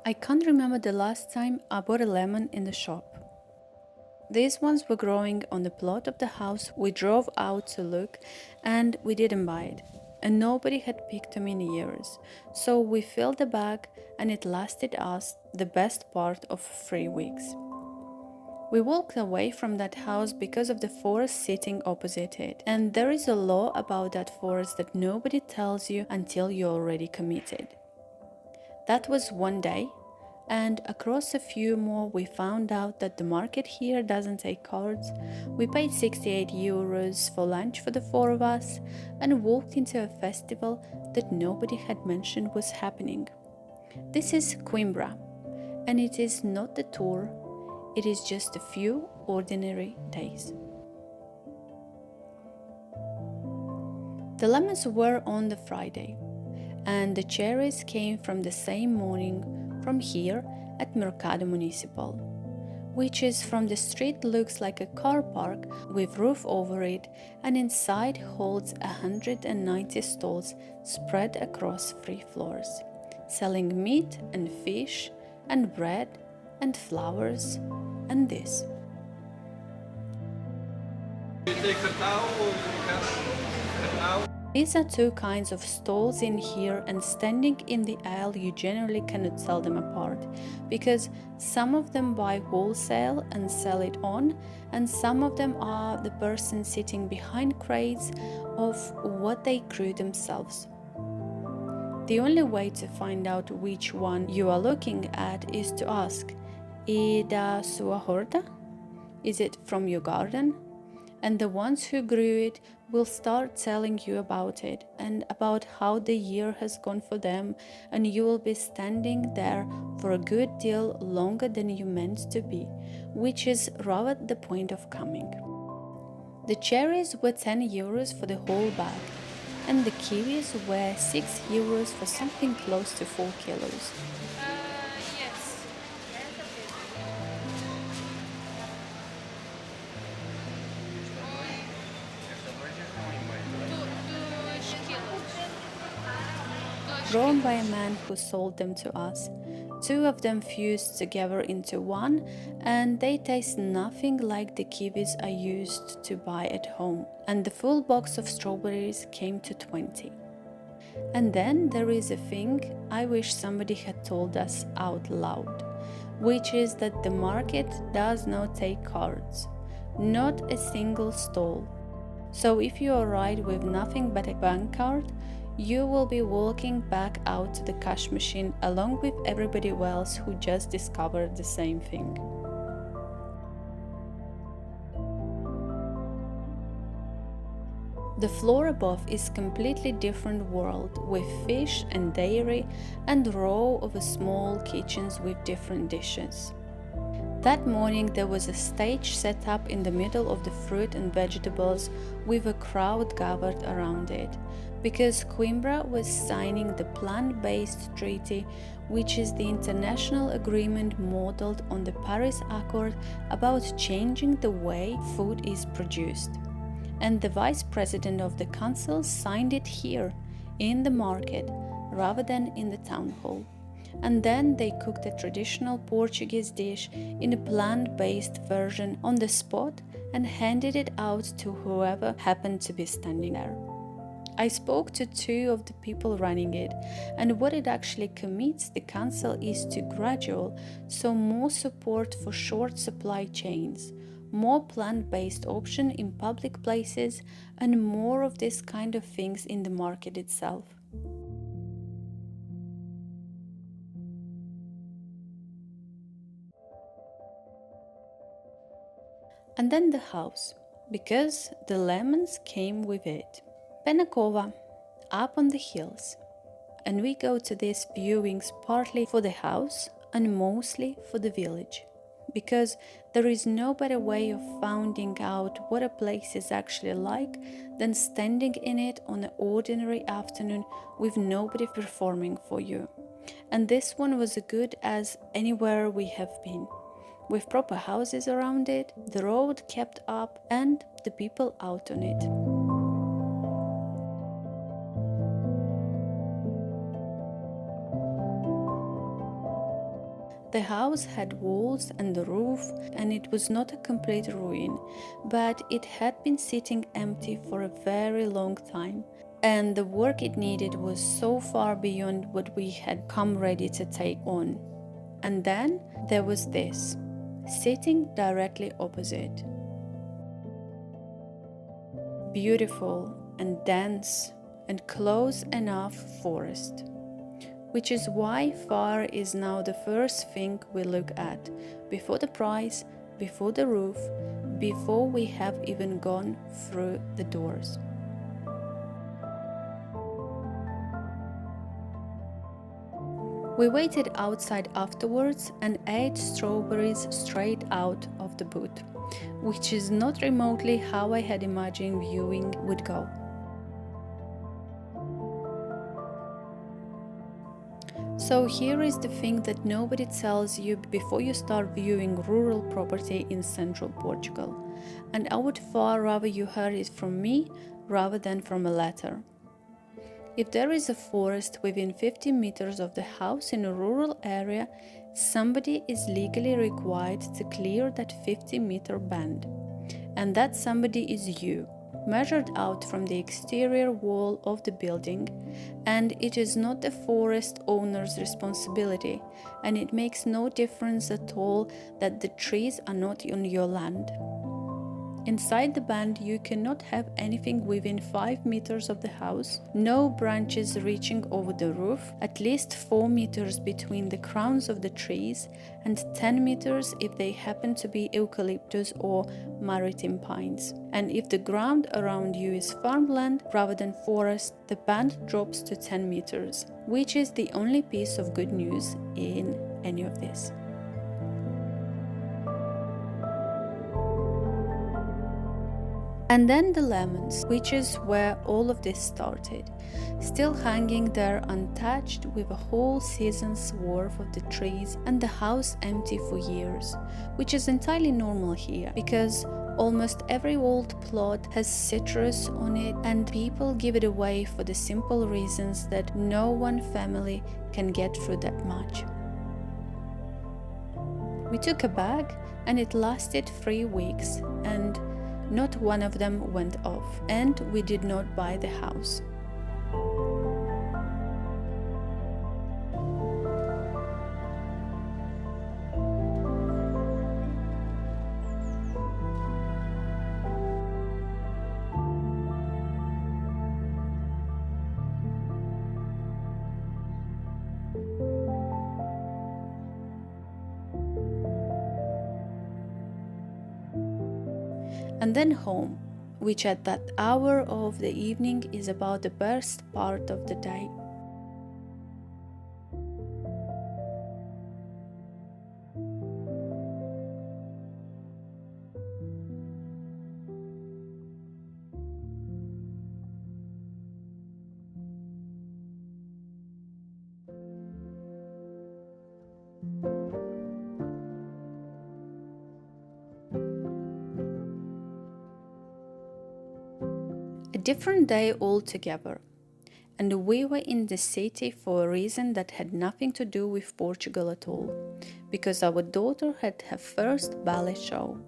I can't remember the last time I bought a lemon in the shop. These ones were growing on the plot of the house we drove out to look, and we didn't buy it. And nobody had picked them in years. So we filled the bag, and it lasted us the best part of 3 weeks. We walked away from that house because of the forest sitting opposite it. And there is a law about that forest that nobody tells you until you're already committed. That was one day, and across a few more we found out that the market here doesn't take cards. We paid 68 euros for lunch for the four of us and walked into a festival that nobody had mentioned was happening. This is Coimbra, and it is not the tour, it is just a few ordinary days. The lemons were on the Friday, and the cherries came from the same morning from here at Mercado municipal, which is from the street looks like a car park with roof over it, and inside holds 190 stalls spread across 3 floors, selling meat and fish and bread and flowers and this. These are two kinds of stalls in here, and standing in the aisle you generally cannot tell them apart, because some of them buy wholesale and sell it on, and some of them are the person sitting behind crates of what they grew themselves. The only way to find out which one you are looking at is to ask, "E da sua horta?" Is it from your garden? And the ones who grew it will start telling you about it and about how the year has gone for them, and you will be standing there for a good deal longer than you meant to be, which is rather the point of coming. The cherries were 10 euros for the whole bag, and the kiwis were 6 euros for something close to 4 kilos. Yes. Grown by a man who sold them to us. 2 of them fused together into one, and they taste nothing like the kiwis I used to buy at home, and the full box of strawberries came to 20. And then there is a thing I wish somebody had told us out loud, which is that the market does not take cards, not a single stall. So if you arrive with nothing but a bank card, you will be walking back out to the cash machine along with everybody else who just discovered the same thing. The floor above is completely different world with fish and dairy and row of small kitchens with different dishes. That morning there was a stage set up in the middle of the fruit and vegetables with a crowd gathered around it, because Coimbra was signing the plant-based treaty, which is the international agreement modeled on the Paris Accord about changing the way food is produced. And the vice president of the council signed it here, in the market, rather than in the town hall. And then they cooked a traditional Portuguese dish in a plant-based version on the spot and handed it out to whoever happened to be standing there. I spoke to 2 of the people running it, and what it actually commits the council is to gradual, so more support for short supply chains, more plant-based option in public places, and more of this kind of things in the market itself. And then the house, because the lemons came with it. Penacova, up on the hills. And we go to these viewings partly for the house and mostly for the village, because there is no better way of finding out what a place is actually like than standing in it on an ordinary afternoon with nobody performing for you. And this one was as good as anywhere we have been, with proper houses around it, the road kept up, and the people out on it. The house had walls and a roof, and it was not a complete ruin, but it had been sitting empty for a very long time, and the work it needed was so far beyond what we had come ready to take on. And then there was this, sitting directly opposite. Beautiful and dense and close enough forest. Which is why fire is now the first thing we look at, before the price, before the roof, before we have even gone through the doors. We waited outside afterwards and ate strawberries straight out of the boot, which is not remotely how I had imagined viewing would go. So here is the thing that nobody tells you before you start viewing rural property in central Portugal, and I would far rather you heard it from me rather than from a letter. If there is a forest within 50 meters of the house in a rural area, somebody is legally required to clear that 50-meter band, and that somebody is you, measured out from the exterior wall of the building, and it is not the forest owner's responsibility, and it makes no difference at all that the trees are not on your land. Inside the band you cannot have anything within 5 meters of the house, no branches reaching over the roof, at least 4 meters between the crowns of the trees, and 10 meters if they happen to be eucalyptus or maritime pines. And if the ground around you is farmland rather than forest, the band drops to 10 meters, which is the only piece of good news in any of this. And then the lemons, which is where all of this started, still hanging there untouched with a whole season's worth of the trees and the house empty for years, which is entirely normal here because almost every old plot has citrus on it and people give it away for the simple reasons that no one family can get through that much. We took a bag and it lasted 3 weeks and not one of them went off, and we did not buy the house. And then home, which at that hour of the evening is about the best part of the day. A different day altogether, and we were in the city for a reason that had nothing to do with Portugal at all, because our daughter had her first ballet show.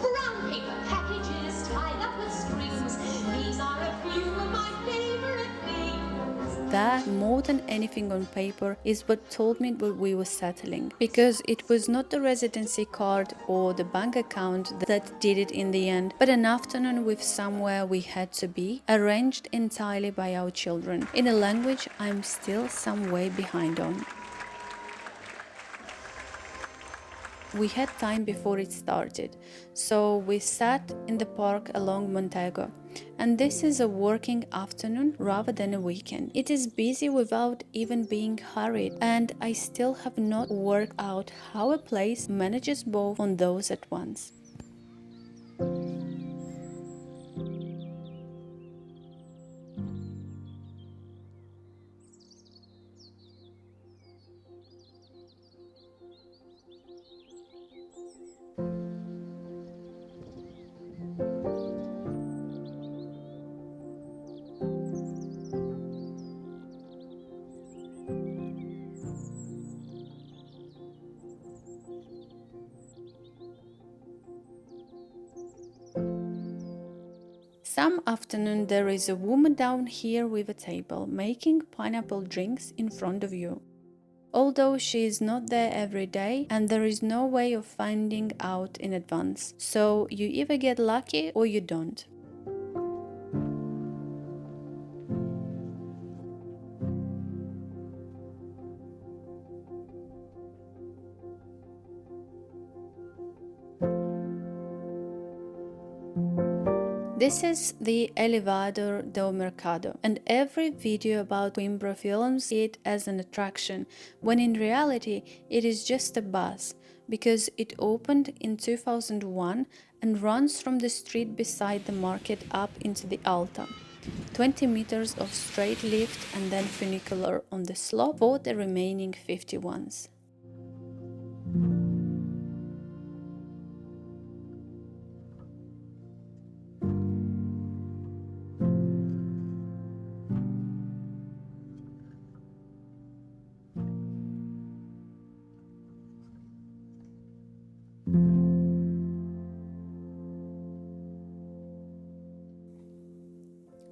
Brown paper packages tied up with strings. These are a few of my favorite things. That, more than anything on paper, is what told me what we were settling, because it was not the residency card or the bank account that did it in the end, but an afternoon with somewhere we had to be, arranged entirely by our children, in a language I'm still some way behind on. We had time before it started, so we sat in the park along Montego, and this is a working afternoon rather than a weekend. It is busy without even being hurried, and I still have not worked out how a place manages both on those at once. Some afternoon there is a woman down here with a table making pineapple drinks in front of you. Although she is not there every day and there is no way of finding out in advance, so you either get lucky or you don't. This is the Elevador do Mercado, and every video about Coimbra films it as an attraction, when in reality it is just a bus, because it opened in 2001 and runs from the street beside the market up into the Alta. 20 meters of straight lift and then funicular on the slope for the remaining 51s.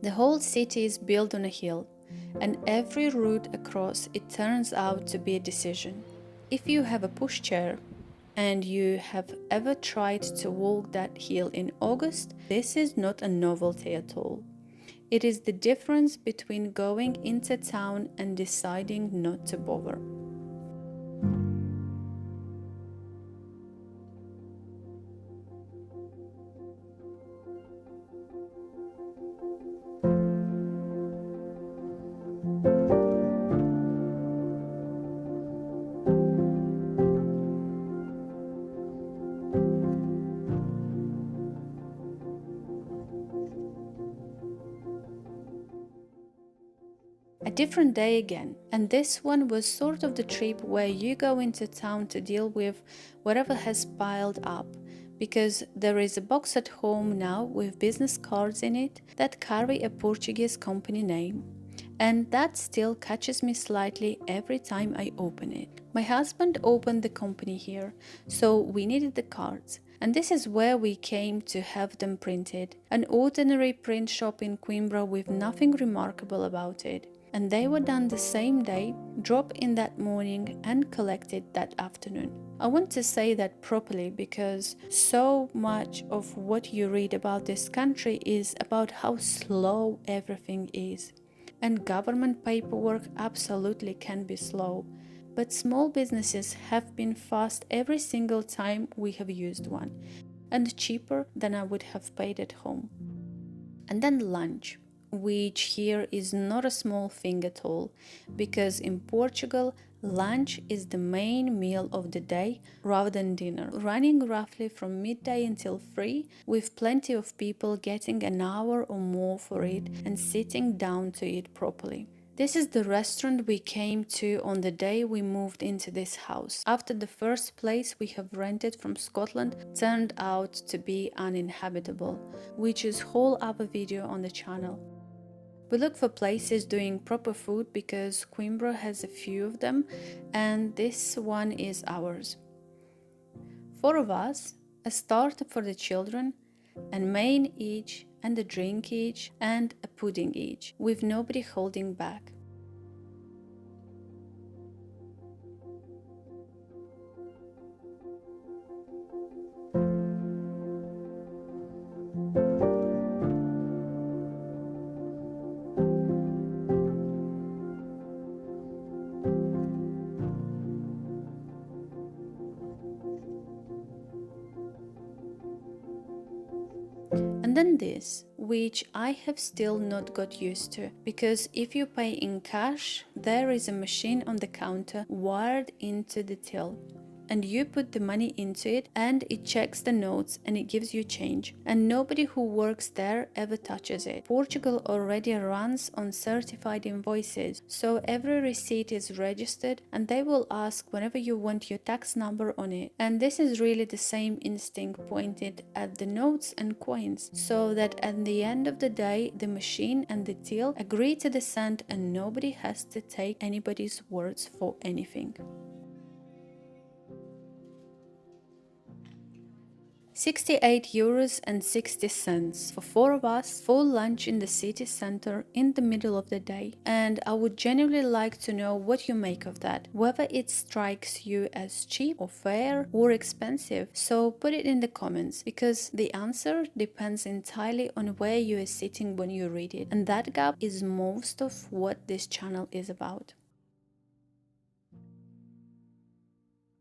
The whole city is built on a hill, and every route across it turns out to be a decision. If you have a pushchair and you have ever tried to walk that hill in August, this is not a novelty at all. It is the difference between going into town and deciding not to bother. A different day again, and this one was sort of the trip where you go into town to deal with whatever has piled up, because there is a box at home now with business cards in it that carry a Portuguese company name, and that still catches me slightly every time I open it. My husband opened the company here, so we needed the cards. And this is where we came to have them printed, an ordinary print shop in Coimbra with nothing remarkable about it. And they were done the same day, dropped in that morning and collected that afternoon. I want to say that properly because so much of what you read about this country is about how slow everything is. And government paperwork absolutely can be slow. But small businesses have been fast every single time we have used one, and cheaper than I would have paid at home. And then lunch, which here is not a small thing at all, because in Portugal, lunch is the main meal of the day rather than dinner, running roughly from midday until 3, with plenty of people getting an hour or more for it and sitting down to eat properly. This is the restaurant we came to on the day we moved into this house, after the first place we have rented from Scotland turned out to be uninhabitable, which is whole other video on the channel. We look for places doing proper food because Coimbra has a few of them, and this one is ours. 4 of us, a starter for the children, a main each, and a drink each, and a pudding each, with nobody holding back. And then this, which I have still not got used to, because if you pay in cash, there is a machine on the counter wired into the till. And you put the money into it and it checks the notes and it gives you change. And nobody who works there ever touches it. Portugal already runs on certified invoices, so every receipt is registered and they will ask whenever you want your tax number on it. And this is really the same instinct pointed at the notes and coins, so that at the end of the day, the machine and the till agree to the cent and nobody has to take anybody's words for anything. €68.60 for 4 of us, full lunch in the city center in the middle of the day. And I would genuinely like to know what you make of that, whether it strikes you as cheap or fair or expensive. So put it in the comments, because the answer depends entirely on where you are sitting when you read it, and that gap is most of what this channel is about.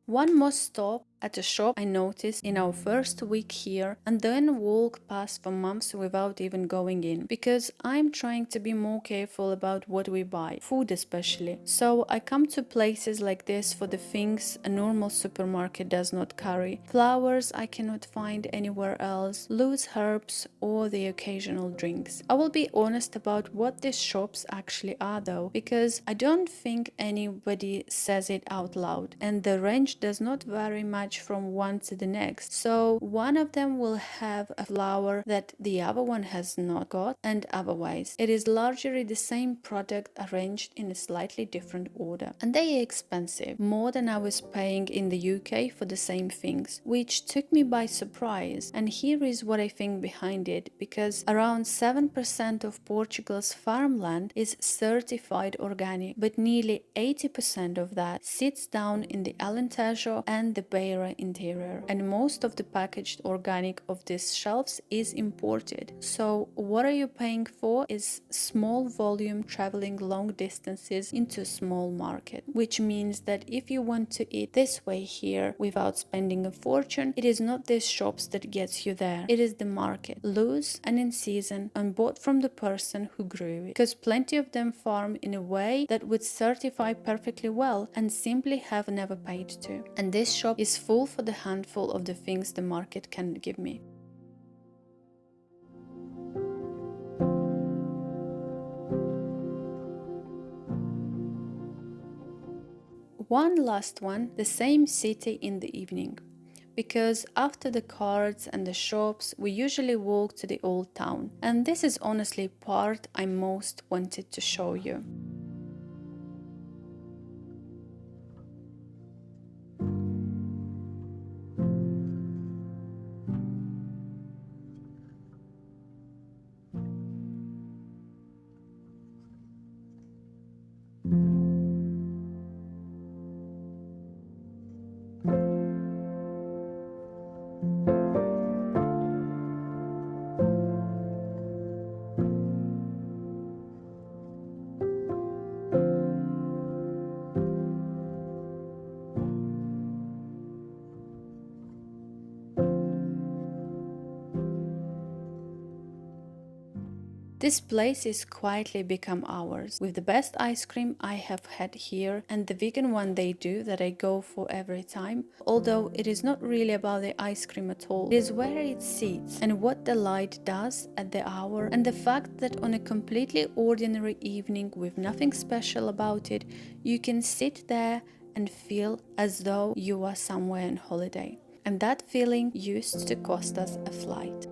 One more stop at a shop I noticed in our first week here, and then walk past for months without even going in, because I'm trying to be more careful about what we buy, food especially. So I come to places like this for the things a normal supermarket does not carry. Flowers I cannot find anywhere else, loose herbs, or the occasional drinks. I will be honest about what these shops actually are though, because I don't think anybody says it out loud, and the range does not vary much from one to the next. So one of them will have a flower that the other one has not got, and otherwise it is largely the same product arranged in a slightly different order. And they are expensive, more than I was paying in the UK for the same things, which took me by surprise. And here is what I think behind it, because around 7% of Portugal's farmland is certified organic, but nearly 80% of that sits down in the Alentejo and the Beira interior, and most of the packaged organic of these shelves is imported. So what are you paying for is small volume traveling long distances into a small market, which means that if you want to eat this way here without spending a fortune, it is not these shops that gets you there, it is the market, loose and in season, and bought from the person who grew it, because plenty of them farm in a way that would certify perfectly well and simply have never paid to. And this shop is full for the handful of the things the market can give me. One last one, the same city in the evening, because after the cards and the shops we usually walk to the old town, and this is honestly part I most wanted to show you. This place is quietly become ours, with the best ice cream I have had here and the vegan one they do that I go for every time, although it is not really about the ice cream at all. It is where it sits and what the light does at the hour, and the fact that on a completely ordinary evening with nothing special about it, you can sit there and feel as though you are somewhere on holiday. And that feeling used to cost us a flight.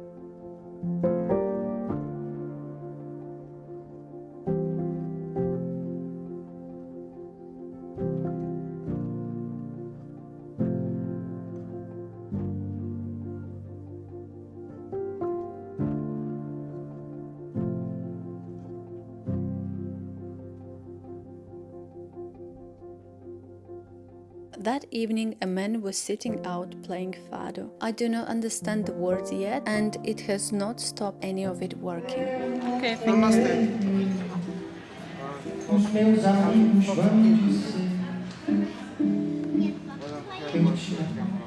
That evening a man was sitting out playing fado. I do not understand the words yet, and it has not stopped any of it working. Okay, thank you. Os meus amigos vão dizer que eu te amo.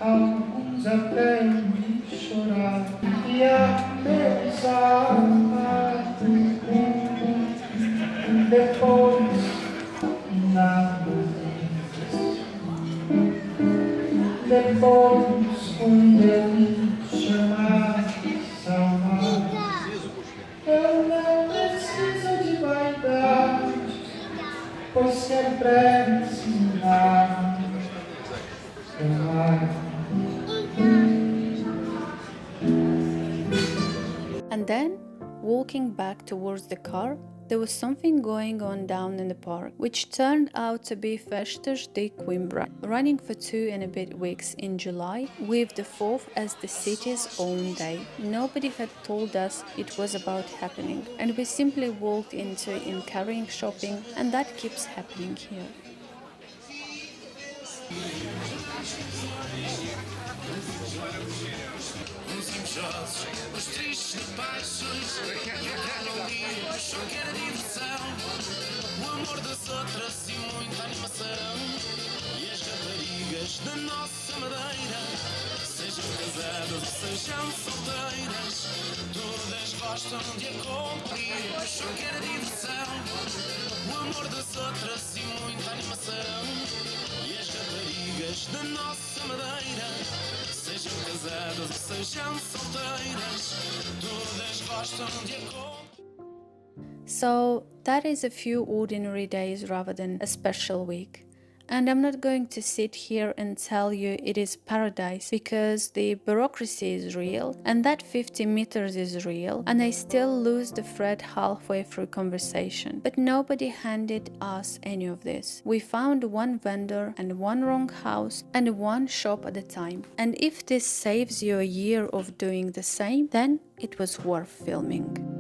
Alguns até me chorar e a pensar. Depois nada. Depois quando eu me chamar salvar, eu não preciso de vaidade, pois sempre é ensinar. And then, walking back towards the car, There was something going on down in the park, which turned out to be Festas de Coimbra, running for 2 and a bit weeks in July, with the 4th as the city's own day. Nobody had told us it was about happening, and we simply walked into it carrying shopping, and that keeps happening here. Uns invejosos, os tristes de paixões, só quer a diversão, o amor das outras e muita animação. E as raparigas da nossa madeira, sejam casadas ou sejam solteiras, todas gostam de a cumprir, só quer a diversão, o amor das outras e muita animação. E as raparigas da nossa madeira, sejam casadas ou sejam solteiras, todas gostam de acordo. So that is a few ordinary days rather than a special week. And I'm not going to sit here and tell you it is paradise, because the bureaucracy is real and that 50 meters is real, and I still lose the thread halfway through conversation. But nobody handed us any of this. We found one vendor and one wrong house and one shop at a time. And if this saves you a year of doing the same, then it was worth filming.